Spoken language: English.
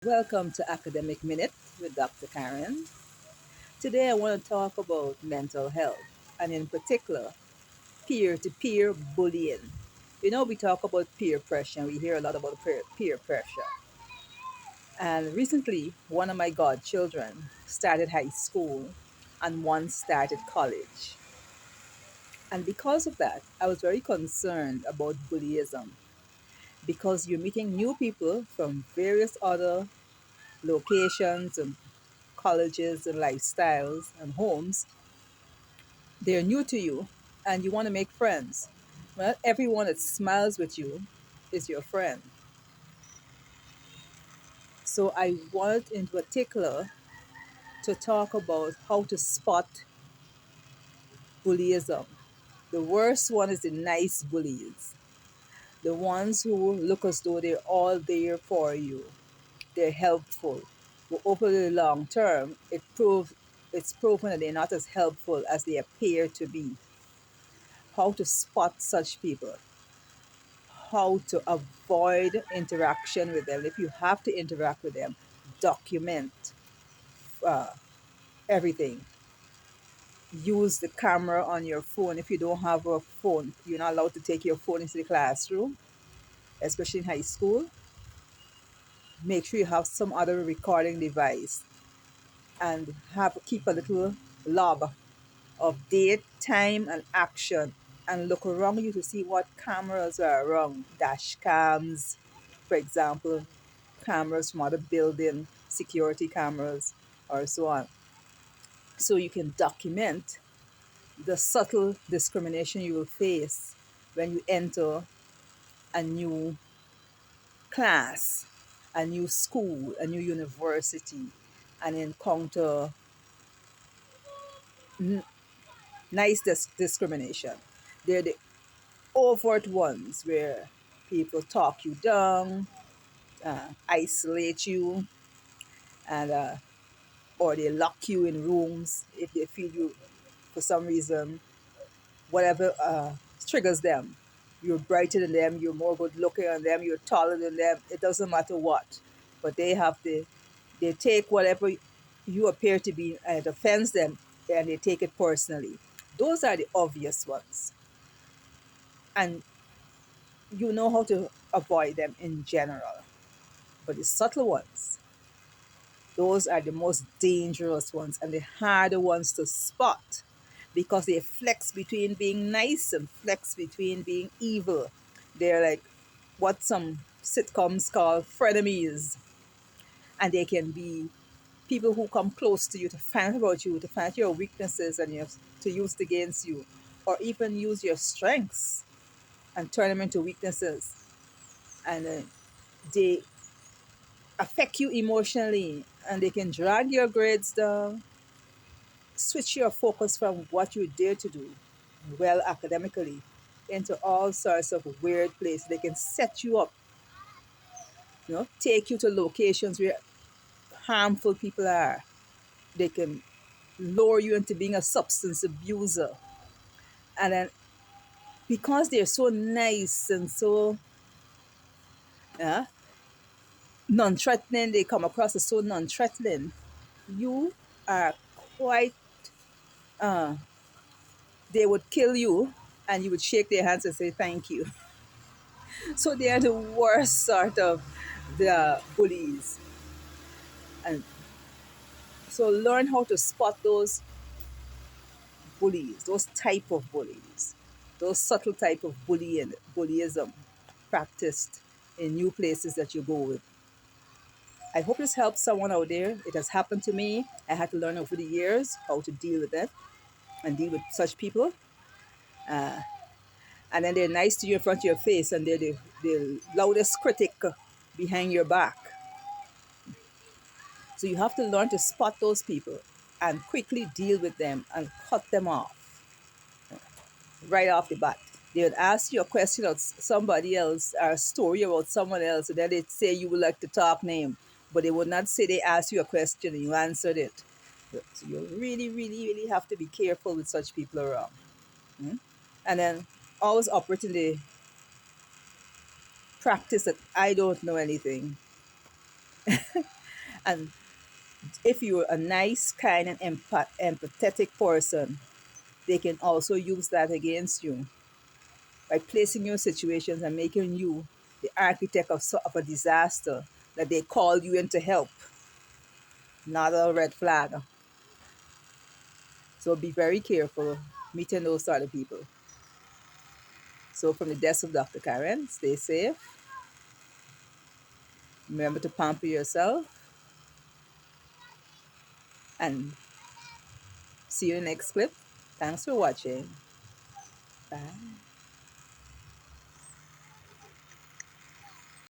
Welcome to Academic Minute with Dr. Karen. Today I want to talk about mental health and, in particular, peer to peer bullying. We talk about peer pressure, and we hear a lot about peer pressure. And recently, one of my godchildren started high school and one started college. And because of that, I was very concerned about bullyism because you're meeting new people from various other locations and colleges and lifestyles and homes. They're new to you and you want to make friends. Well, everyone that smiles with you is your friend. So I want in particular to talk about how to spot bullyism. The worst one is the nice bullies, the ones who look as though they're all there for you. They're helpful. But over the long term, it's proven that they're not as helpful as they appear to be. How to spot such people, how to avoid interaction with them. If you have to interact with them, document uh, everything. Use the camera on your phone. If you don't have a phone, you're not allowed to take your phone into the classroom, especially in high school. Make sure you have some other recording device and have keep a little log of date, time, and action, and look around you to see what cameras are around. Dash cams, for example, cameras from other building, security cameras, or so on. So you can document the subtle discrimination you will face when you enter a new class, a new school, a new university, and encounter nice discrimination. They're the overt ones where people talk you down, isolate you, and or they lock you in rooms if they feel you for some reason, whatever triggers them. You're brighter than them, you're more good looking than them, you're taller than them. It doesn't matter what, but they take whatever you appear to be and it offends them, and they take it personally. Those are the obvious ones, and you know how to avoid them in general. But the subtle ones, those are the most dangerous ones and the harder ones to spot because they flex between being nice and flex between being evil. They're like what some sitcoms call frenemies, and they can be people who come close to you to find about you, to find your weaknesses and to use it against you, or even use your strengths and turn them into weaknesses. And they affect you emotionally and they can drag your grades down, switch your focus from what you dare to do well academically into all sorts of weird places. They can set you up, take you to locations where harmful people are. They can lower you into being a substance abuser. And then because they're so nice and so uh, non threatening, they come across as so non threatening, you are quite they would kill you and you would shake their hands and say thank you. So they are the worst sort of the bullies. And so learn how to spot those bullies, those type of bullies, those subtle type of bullyism practiced in new places that you go with. I hope this helps someone out there. It has happened to me. I had to learn over the years how to deal with that and deal with such people. And then they're nice to you in front of your face and they're the loudest critic behind your back. So you have to learn to spot those people and quickly deal with them and cut them off right off the bat. They would ask you a question of somebody else or a story about someone else, and then they'd say you would like to talk name, but they would not say they asked you a question and you answered it. So you really, really, really have to be careful with such people around. And then always operate in the practice that I don't know anything. And if you're a nice, kind, and empathetic person, they can also use that against you by placing you in situations and making you the architect of a disaster that they called you in to help. Not a red flag. So be very careful meeting those sort of people. So from the desk of Dr. Karen, stay safe. Remember to pamper yourself and see you in the next clip. Thanks for watching. Bye.